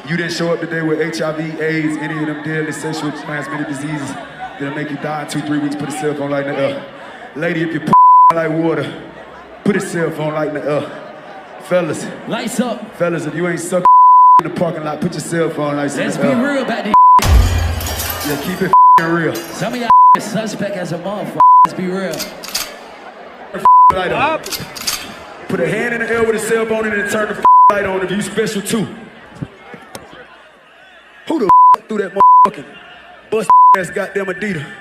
You didn't show up today with HIV, AIDS, any of them deadly sexually transmitted diseases that'll make you die in 2-3 weeks. Put a cell phone light in the air. Lady, if you like water, put a cell phone light in the air. Fellas. Lights up. Fellas, if you ain't sucking in the parking lot, put your cell phone lights in the air. Let's be real about this. Yeah, keep it real. Some of y'all suspect as a motherfucker. Let's be real. Light on. Put a hand in the air with a cell phone and then turn the light on if you special too. Who the threw that motherfucking bust ass goddamn Adidas?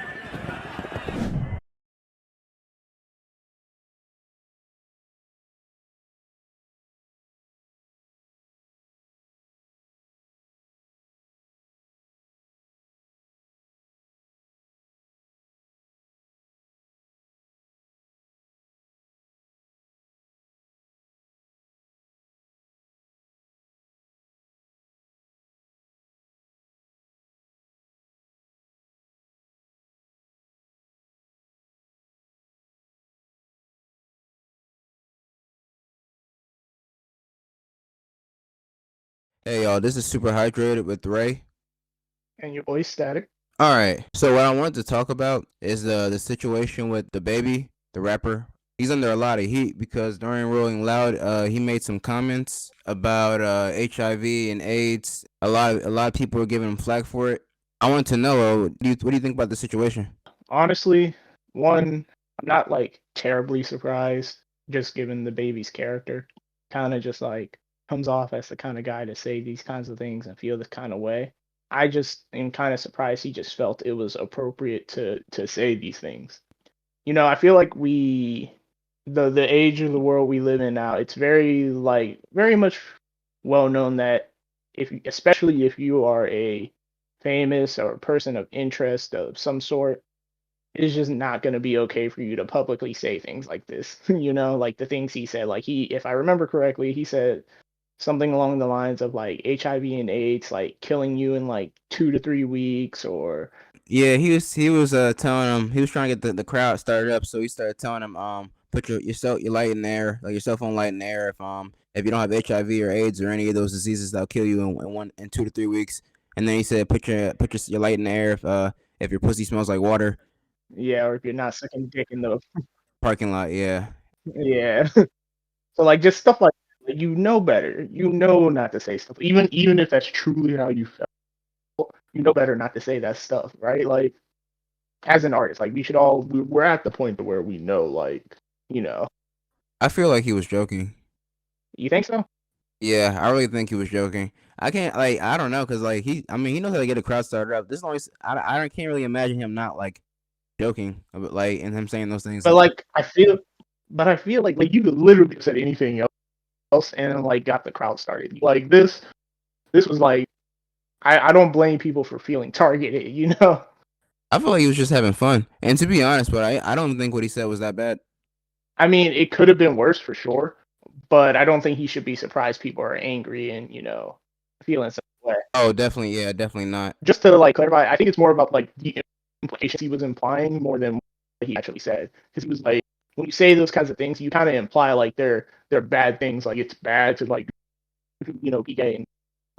Hey y'all, this is Super Hydrated with Rey. And your boy Static. Alright, so what I wanted to talk about is the situation with DaBaby, the rapper. He's under a lot of heat because during Rolling Loud, he made some comments about HIV and AIDS. A lot of people are giving him flack for it. I want to know, what do you think about the situation? Honestly, one, I'm not like terribly surprised, just given DaBaby's character. Kind of just like comes off as the kind of guy to say these kinds of things and feel this kind of way. I just am kind of surprised he just felt it was appropriate to say these things. You know, I feel like the age of the world we live in now, it's very much well known that especially if you are a famous or a person of interest of some sort, it's just not going to be okay for you to publicly say things like this. You know, like the things he said, like if I remember correctly, he said something along the lines of like HIV and AIDS like killing you in like 2 to 3 weeks or Yeah, he was telling him, he was trying to get the crowd started up, so he started telling him put your light in there, like your cell phone light in there if you don't have HIV or AIDS or any of those diseases that'll kill you in 2 to 3 weeks. And then he said put your light in the air if your pussy smells like water. yeah, or if you're not sucking dick in the Parking lot, yeah. yeah. So like just stuff like that, you know better. You know not to say stuff. Even if that's truly how you feel, you know better not to say that stuff, right? Like as an artist, like we're at the point to where we know, like, you know. I feel like he was joking. You think so? Yeah, I really think he was joking. I can't I don't know, cause like he knows how to get a crowd started up. This is only I can't really imagine him not like joking, like, and him saying those things. But like I feel like you could literally have said anything else and like got the crowd started. Like this was like I don't blame people for feeling targeted, you know? I feel like he was just having fun, and to be honest, but I don't think what he said was that bad. I mean, it could have been worse for sure, but I don't think he should be surprised people are angry and, you know, feeling some way. Oh, definitely, yeah, definitely not. Just to like clarify, I think it's more about like the implications he was implying more than what he actually said. Because he was like, when you say those kinds of things, you kind of imply like they're bad things. Like it's bad to like, you know, be gay and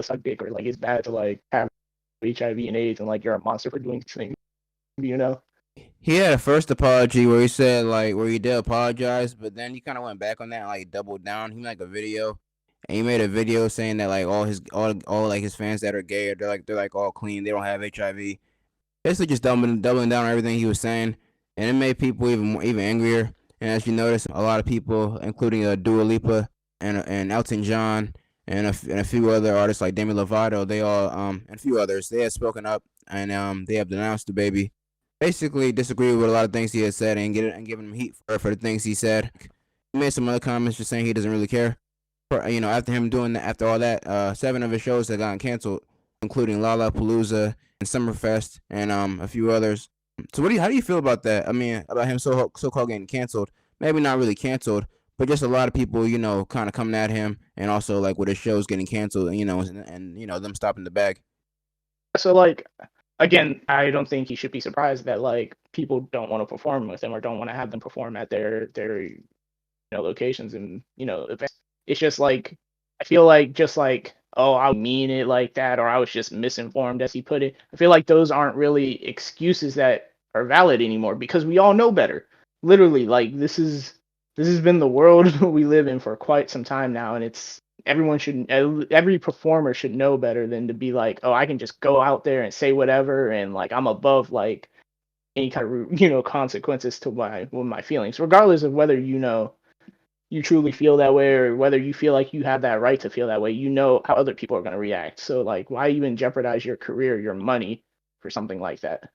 suck dick, or like it's bad to like have HIV and AIDS, and like you're a monster for doing these things. You know? He had a first apology where he said like where he did apologize, but then he kind of went back on that and like doubled down. He made like a video, and he made a video saying that like all like his fans that are gay, they're like all clean, they don't have HIV. Basically just doubling down on everything he was saying, and it made people even angrier. And as you notice, a lot of people, including Dua Lipa and Elton John and a few other artists like Demi Lovato, they all and a few others, they have spoken up and they have denounced DaBaby. Basically, disagree with a lot of things he has said and giving him heat for the things he said. He made some other comments just saying he doesn't really care. After him doing that, after all that, 7 of his shows have gotten canceled, including Lollapalooza and Summerfest and a few others. So how do you feel about that? I mean, about him so-called getting canceled? Maybe not really canceled, but just a lot of people, kind of coming at him, and also like with his shows getting canceled, and them stopping DaBaG. So like again, I don't think he should be surprised that like people don't want to perform with him or don't want to have them perform at their locations and events. It's just like I feel like just like oh, I mean it like that, or I was just misinformed, as he put it. I feel like those aren't really excuses that are valid anymore because we all know better. Literally, like this has been the world we live in for quite some time now, and it's everyone should every performer should know better than to be like, oh, I can just go out there and say whatever, and like I'm above like any kind of consequences to my feelings, regardless of whether you truly feel that way or whether you feel like you have that right to feel that way. You know how other people are going to react. So like, why even jeopardize your career, your money for something like that?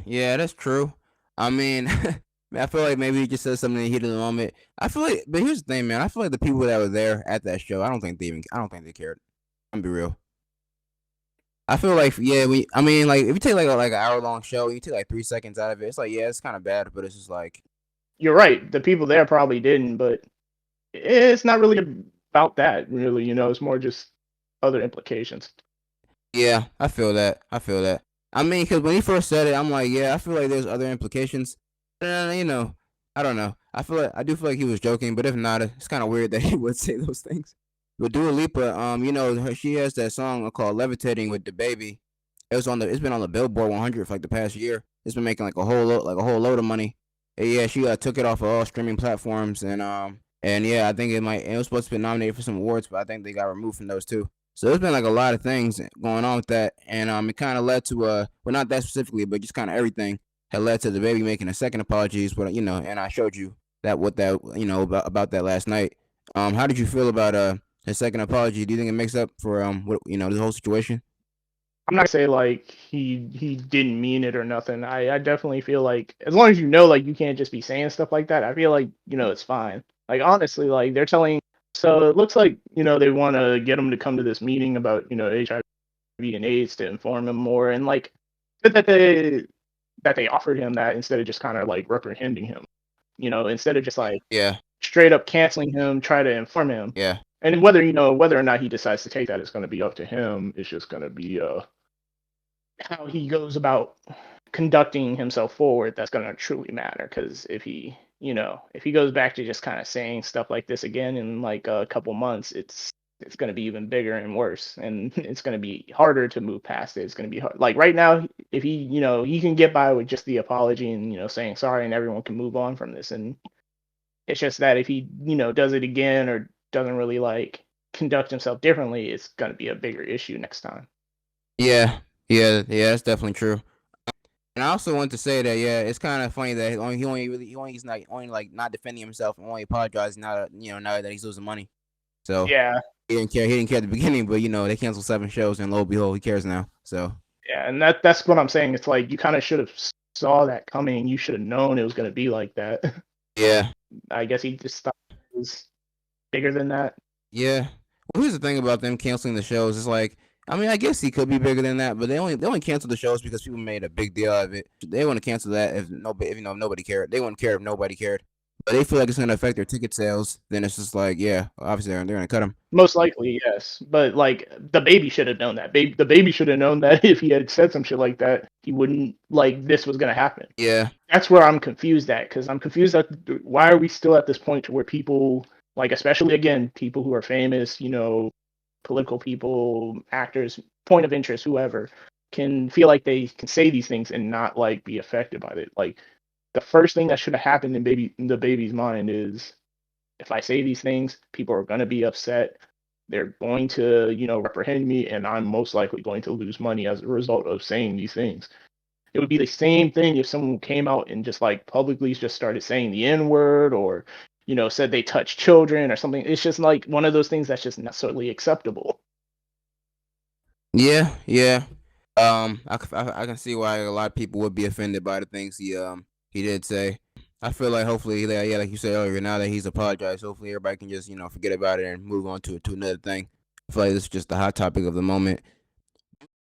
Yeah, that's true. I mean, man, I feel like maybe he just said something in the heat of the moment. I feel like, but here's the thing, man. I feel like the people that were there at that show, I don't think they cared. I'm be real. I feel like, yeah, I mean, like if you take like an hour long show, you take like 3 seconds out of it. It's like, yeah, it's kind of bad, but it's just like, You're right. The people there probably didn't, but it's not really about that, really. It's more just other implications. yeah, I feel that. I feel that. I mean, because when he first said it, I'm like, yeah, I feel like there's other implications. I don't know. I do feel like he was joking, but if not, it's kind of weird that he would say those things. But Dua Lipa, she has that song called "Levitating" with DaBaby. It's been on the Billboard 100 for like the past year. It's been making like a whole load of money. And yeah, she took it off of all streaming platforms, and yeah, I think it was supposed to be nominated for some awards, but I think they got removed from those too. So there's been like a lot of things going on with that, and it kind of led to well, not that specifically, but just kind of everything had led to DaBaby making a second apologies. But and I showed you about that last night. How did you feel about his second apology? Do you think it makes up for the whole situation? I'm not gonna say like he didn't mean it or nothing. I definitely feel like as long as like you can't just be saying stuff like that, I feel like it's fine. Like honestly, like they're telling. So it looks like they want to get him to come to this meeting about HIV and AIDS to inform him more, and like good that they offered him that instead of just kind of like reprehending him. Instead of just like Yeah, straight up canceling him, try to inform him. yeah, And whether or not he decides to take that is going to be up to him. It's just going to be how he goes about conducting himself forward that's going to truly matter. Because if he goes back to just kind of saying stuff like this again in like a couple months, it's going to be even bigger and worse, and it's going to be harder to move past it. It's going to be hard. Like right now, if he can get by with just the apology and saying sorry, and everyone can move on from this. And it's just that if he does it again or doesn't really like conduct himself differently, it's going to be a bigger issue next time. yeah, yeah. That's definitely true. And I also want to say that yeah, it's kind of funny that he's not only like not defending himself and only apologizing now that he's losing money. So Yeah, he didn't care. He didn't care at the beginning, but they canceled 7 shows, and lo and behold, he cares now. So yeah, and that's what I'm saying. It's like you kind of should have saw that coming. You should have known it was going to be like that. yeah, I guess he just thought it was bigger than that. yeah. Well, here's the thing about them canceling the shows. It's like, I mean, I guess he could be bigger than that, but they only canceled the shows because people made a big deal out of it. They want to cancel that if nobody cared. They wouldn't care if nobody cared. But they feel like it's going to affect their ticket sales. Then it's just like, yeah, obviously they're going to cut them. Most likely, yes. But like DaBaby should have known that. DaBaby should have known that if he had said some shit like that, he wouldn't like this was gonna happen. Yeah, That's where I'm confused at, because I'm confused at why are we still at this point to where people like, especially again, people who are famous, political people, actors, point of interest, whoever, can feel like they can say these things and not like be affected by it. Like the first thing that should have happened in DaBaby's mind is if I say these things, people are going to be upset. They're going to, reprehend me, and I'm most likely going to lose money as a result of saying these things. It would be the same thing if someone came out and just like publicly just started saying the N word, or, said they touch children or something. It's just like one of those things that's just not necessarily acceptable. yeah, yeah. I can see why a lot of people would be offended by the things he did say. I feel like hopefully, yeah, like you said earlier, now that he's apologized, hopefully everybody can just forget about it and move on to another thing. I feel like this is just the hot topic of the moment.